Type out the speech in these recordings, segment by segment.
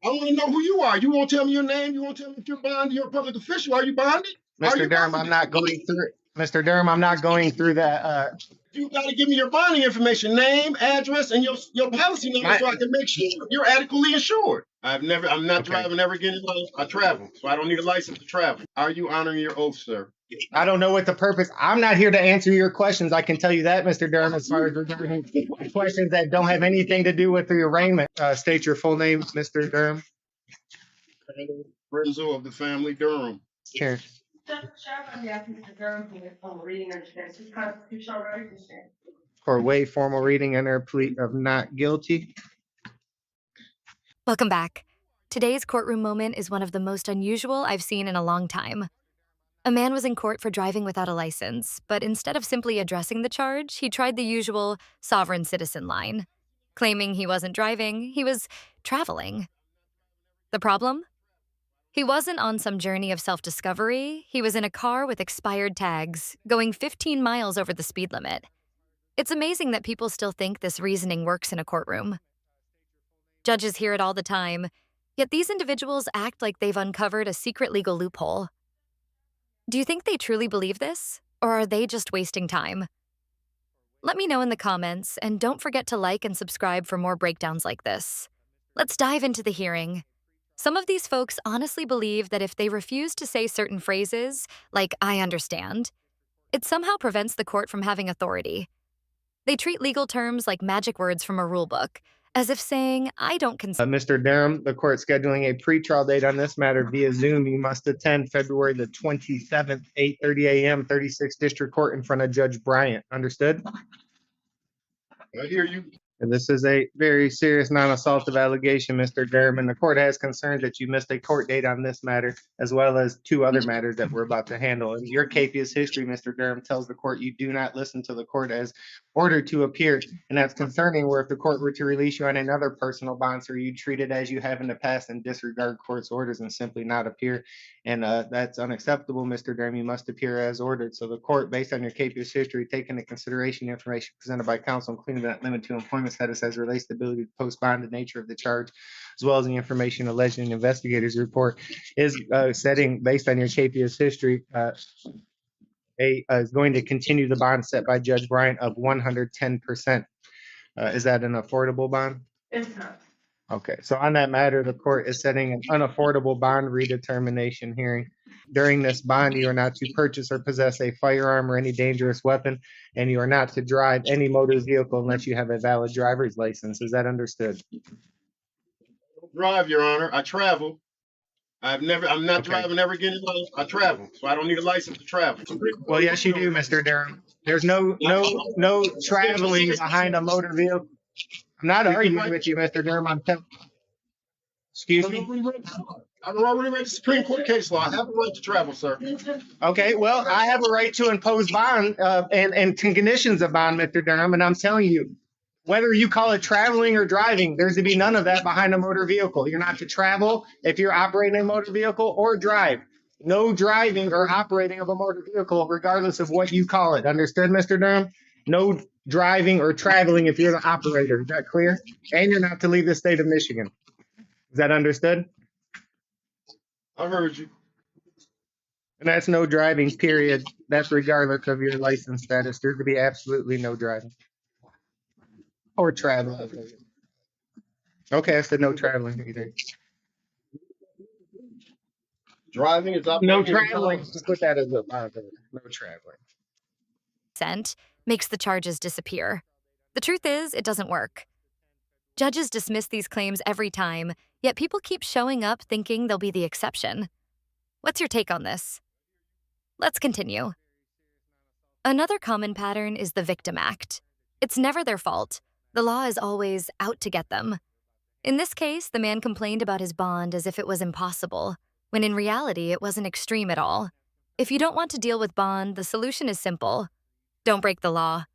I want to know who you are. You won't tell me your name. You won't tell me if you're bonded. You're a public official. Are you bonded? Mr. Durham, I'm not going through it. Mr. Durham, I'm not going through that. You got to give me your bonding information, name, address, and your policy number so I can make sure you're adequately insured. I'm not driving ever again in life. I travel, so I don't need a license to travel. Are you honoring your oath, sir? I don't know what the purpose. I'm not here to answer your questions. I can tell you that, Mr. Durham, as far as regarding questions that don't have anything to do with the arraignment. State your full name, Mr. Durham. Renzo of the family Durham. Here. For waive formal reading under plea of not guilty. Welcome back. Today's courtroom moment is one of the most unusual I've seen in a long time. A man was in court for driving without a license, but instead of simply addressing the charge, he tried the usual sovereign citizen line, claiming he wasn't driving, he was traveling. The problem? He wasn't on some journey of self-discovery. He was in a car with expired tags, going 15 miles over the speed limit. It's amazing that people still think this reasoning works in a courtroom. Judges hear it all the time, yet these individuals act like they've uncovered a secret legal loophole. Do you think they truly believe this, or are they just wasting time? Let me know in the comments, and don't forget to like and subscribe for more breakdowns like this. Let's dive into the hearing. Some of these folks honestly believe that if they refuse to say certain phrases, like "I understand," it somehow prevents the court from having authority. They treat legal terms like magic words from a rule book, as if saying, "I don't consent." Mr. Durham, the court scheduling a pretrial date on this matter via Zoom. You must attend February the 27th, 8:30 a.m., 36th District Court in front of Judge Bryant. Understood? I hear you. And this is a very serious non-assaultive allegation, Mr. Durham, and the court has concerns that you missed a court date on this matter, as well as two other matters that we're about to handle. And your capious history, Mr. Durham, tells the court you do not listen to the court as ordered to appear, and that's concerning where if the court were to release you on another personal bond, sir, you treat it as you have in the past and disregard court's orders and simply not appear. And that's unacceptable, Mr. Durham. You must appear as ordered. So the court, based on your capious history, take into consideration the information presented by counsel, including that limit to employment status as relates to the ability to post bond, the nature of the charge, as well as the information alleged in the investigator's report, is setting, based on your capious history, is going to continue the bond set by Judge Bryant of 110%. Is that an affordable bond? It's not. Okay, so on that matter, the court is setting an unaffordable bond redetermination hearing. During this bond, you are not to purchase or possess a firearm or any dangerous weapon, and you are not to drive any motor vehicle unless you have a valid driver's license. Is that understood? I don't drive, Your Honor. I travel. I'm not driving ever again in life. I travel, so I don't need a license to travel. Well, yes, you do, Mr. Durham. There's no traveling behind a motor vehicle. I'm not arguing with you, Mr. Durham. Excuse me? I've already read the Supreme Court case law. I have a right to travel, sir. Okay, well, I have a right to impose bond and conditions of bond, Mr. Durham, and I'm telling you, whether you call it traveling or driving, there's to be none of that behind a motor vehicle. You're not to travel if you're operating a motor vehicle or drive. No driving or operating of a motor vehicle, regardless of what you call it. Understood, Mr. Durham? No driving or traveling if you're the operator. Is that clear? And you're not to leave the state of Michigan. Is that understood? I heard you. And that's no driving, period. That's regardless of your license status. There's to be absolutely no driving. Or traveling. Okay, I said no traveling either. Driving is up. No traveling. Just put that as a no traveling. Consent makes the charges disappear. The truth is, it doesn't work. Judges dismiss these claims every time, yet people keep showing up thinking they'll be the exception. What's your take on this? Let's continue. Another common pattern is the victim act. It's never their fault. The law is always out to get them. In this case, the man complained about his bond as if it was impossible, when in reality it wasn't extreme at all. If you don't want to deal with bond, the solution is simple. Don't break the law.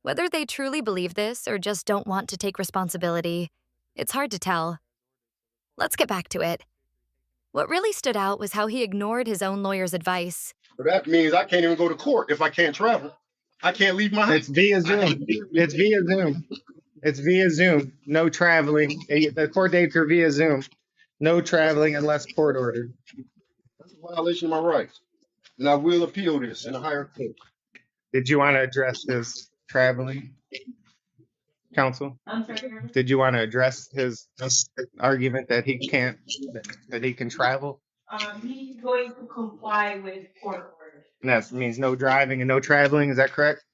Whether they truly believe this or just don't want to take responsibility, it's hard to tell. Let's get back to it. What really stood out was how he ignored his own lawyer's advice. So that means I can't even go to court if I can't travel. I can't leave my house. It's via Zoom. It's via Zoom. It's via Zoom. No traveling. The court dates are via Zoom. No traveling unless court ordered. That's a violation of my rights. And I will appeal this in a higher court. Did you want to address his traveling, counsel? I'm sorry. Did you want to address his argument that he can't, that he can travel? He's going to comply with court orders. And that means no driving and no traveling. Is that correct,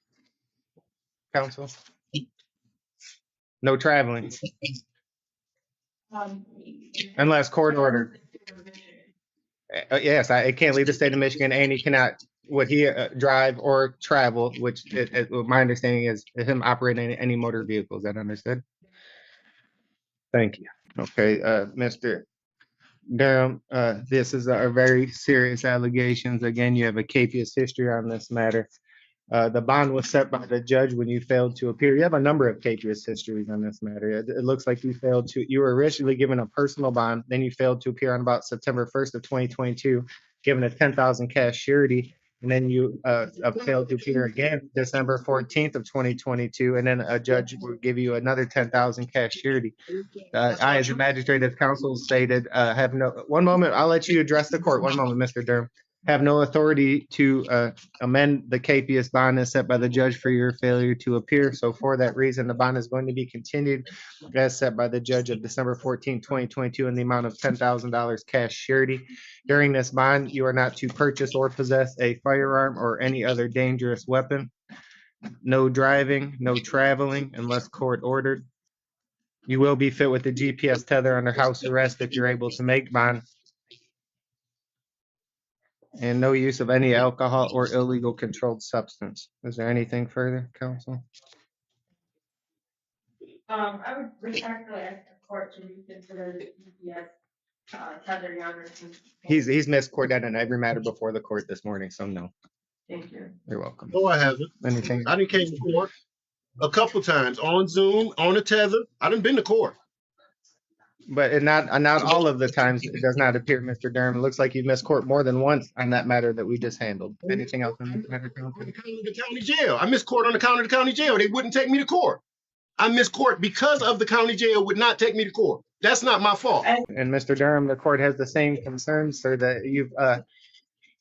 counsel? No traveling unless court ordered. Yes, it can't leave the state of Michigan, and he cannot drive or travel, which my understanding is him operating any motor vehicle. Is that understood? Thank you. Okay, Mr. Durham, this is a very serious allegations. Again, you have a capious history on this matter. The bond was set by the judge when you failed to appear. You have a number of capious histories on this matter. It looks like you were originally given a personal bond, then you failed to appear on about September 1st of 2022, given a 10,000 cash surety, and then you failed to appear again December 14th of 2022, and then a judge will give you another 10,000 cash surety. I, as a magistrate, as counsel stated, have no, one moment, I'll let you address the court. One moment, Mr. Durham. Have no authority to amend the capious bond as set by the judge for your failure to appear. So for that reason, the bond is going to be continued as set by the judge of December 14, 2022 in the amount of $10,000 cash surety. During this bond, you are not to purchase or possess a firearm or any other dangerous weapon. No driving, no traveling unless court ordered. You will be fit with the GPS tether under house arrest if you're able to make bond. And no use of any alcohol or illegal controlled substance. Is there anything further, counsel? I would respectfully ask the court to reconsider the GPS tether, Your Honor. He's missed court in every matter before the court this morning, so no. Thank you. You're welcome. No, I haven't. Anything? I done came to court a couple times on Zoom, on a tether. I done been to court. But not all of the times it does not appear, Mr. Durham. It looks like you've missed court more than once on that matter that we just handled. Anything else on that matter, counsel? On account of the county jail. I missed court on account of the county jail. They wouldn't take me to court. I missed court because of the county jail would not take me to court. That's not my fault. And Mr. Durham, the court has the same concerns, sir, that you've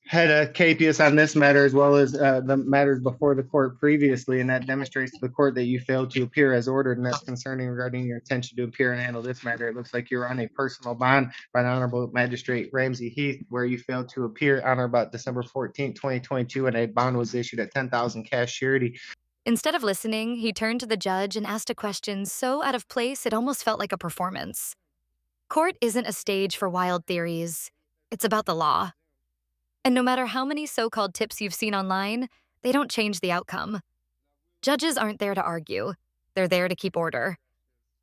had a capious on this matter as well as the matters before the court previously, and that demonstrates to the court that you failed to appear as ordered, and that's concerning regarding your intention to appear and handle this matter. It looks like you're on a personal bond by the Honorable Magistrate Ramsey Heath, where you failed to appear on or about December 14th, 2022, and a bond was issued at 10,000 cash surety. Instead of listening, he turned to the judge and asked a question so out of place it almost felt like a performance. Court isn't a stage for wild theories. It's about the law. And no matter how many so-called tips you've seen online, they don't change the outcome. Judges aren't there to argue. They're there to keep order.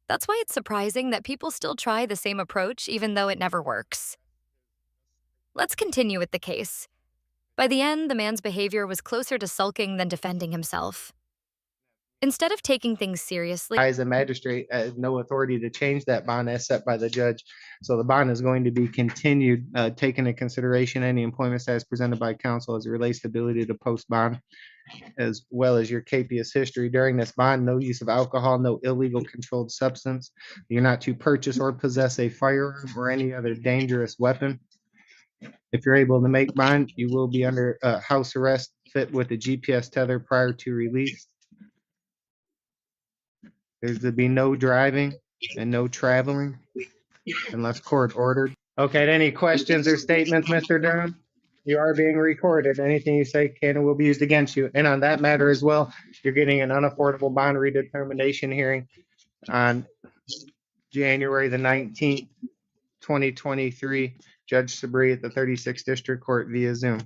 That's why it's surprising that people still try the same approach even though it never works. Let's continue with the case. By the end, the man's behavior was closer to sulking than defending himself. Instead of taking things seriously, I, as a magistrate, have no authority to change that bond as set by the judge. So the bond is going to be continued, taking into consideration any employment status presented by counsel as it relates to ability to post bond, as well as your capious history. During this bond, no use of alcohol, no illegal controlled substance. You're not to purchase or possess a firearm or any other dangerous weapon. If you're able to make bond, you will be under house arrest, fit with a GPS tether prior to release. There's to be no driving and no traveling unless court ordered. Okay, any questions or statements, Mr. Durham? You are being recorded. Anything you say can and will be used against you. And on that matter as well, you're getting an unaffordable bond redetermination hearing on January the 19th, 2023. Judge Sabri at the 36th District Court via Zoom.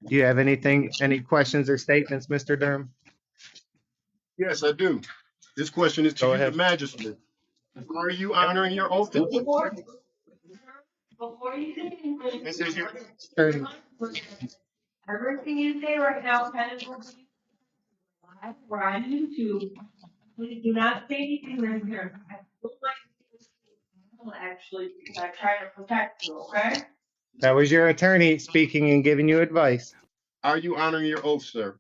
Do you have any questions or statements, Mr. Durham? Yes, I do. This question is to you, the magistrate. Are you honoring your oath? Before you say anything, This is your turn. everything you say right now kind of will be live or on YouTube. Please do not say anything right here. I would like to actually, because I try to protect you, okay? That was your attorney speaking and giving you advice. Are you honoring your oath, sir?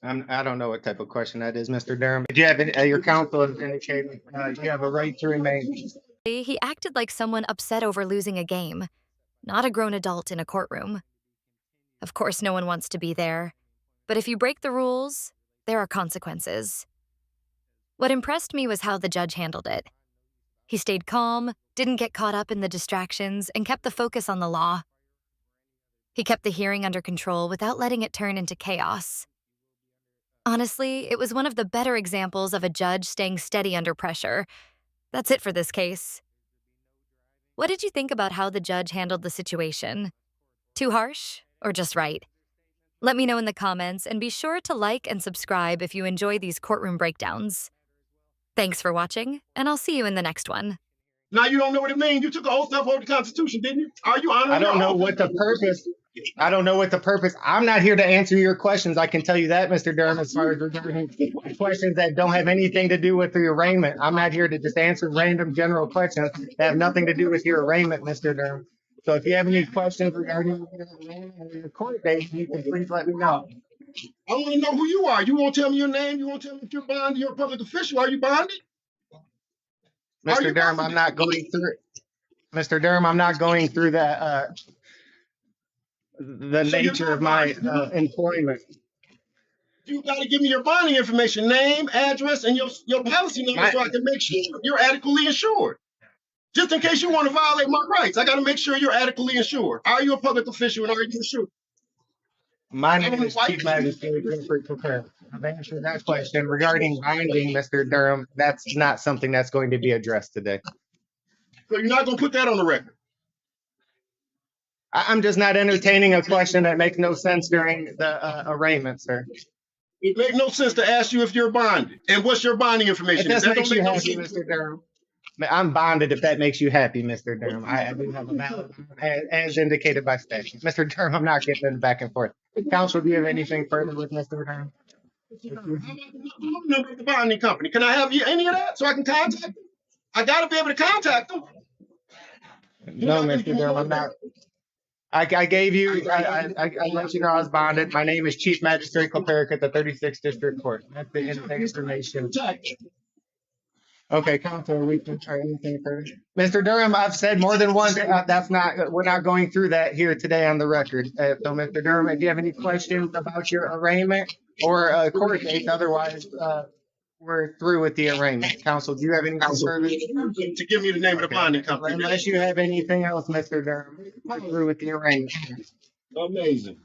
I don't know what type of question that is, Mr. Durham. Do you have your counsel has indicated you have a right to remain? He acted like someone upset over losing a game, not a grown adult in a courtroom. Of course, no one wants to be there, but if you break the rules, there are consequences. What impressed me was how the judge handled it. He stayed calm, didn't get caught up in the distractions, and kept the focus on the law. He kept the hearing under control without letting it turn into chaos. Honestly, it was one of the better examples of a judge staying steady under pressure. That's it for this case. What did you think about how the judge handled the situation? Too harsh or just right? Let me know in the comments, and be sure to like and subscribe if you enjoy these courtroom breakdowns. Thanks for watching, and I'll see you in the next one. Now you don't know what it means. You took an oath to uphold the Constitution, didn't you? Are you honoring I don't your know oath? what the purpose. I don't know what the purpose. I'm not here to answer your questions. I can tell you that, Mr. Durham, as far as regarding questions that don't have anything to do with the arraignment. I'm not here to just answer random general questions that have nothing to do with your arraignment, Mr. Durham. So if you have any questions regarding your arraignment or your court date, you can please let me know. I want to know who you are. You won't tell me your name. You won't tell me if you're bonded. You're a public official. Are you bonded? Are you Mr. Durham, I'm bonded? not going through. Mr. Durham, I'm not going through that. The So you're nature not of my bonded. employment. You got to give me your bonding information, name, address, and your policy number so I can make sure you're adequately insured. Just in case you want to violate my rights, I got to make sure you're adequately insured. Are you a public official and are you insured? My name is Chief Magistrate Wilfred Prepare. I've answered that question regarding binding, Mr. Durham. That's not something that's going to be addressed today. So you're not going to put that on the record. I'm just not entertaining a question that makes no sense during the arraignment, sir. It makes no sense to ask you if you're bonded. And what's your bonding If information? this That makes don't you make no happy, sense. Mr. Durham. I'm bonded if that makes you happy, Mr. Durham. I do have a valid, as indicated by statute. Mr. Durham, I'm not getting back and forth. Counsel, do you have anything further with Mr. Durham? How about the number of the bonding company? Can I have any of that so I can contact them? I got to be able to contact them. No, Mr. Durham, I'm not. I gave you, I let you know I was bonded. My name is Chief Magistrate Cleric at the 36th District Court. That's the information. Okay, Counsel, we can try anything further. Mr. Durham, I've said more than once, we're not going through that here today on the record. So, Mr. Durham, if you have any questions about your arraignment or court date, otherwise, we're through with the arraignment. Counsel, do you have anything further? To give me the name of the bonding company. Unless you have anything else, Mr. Durham, we're through with the arraignment. Amazing.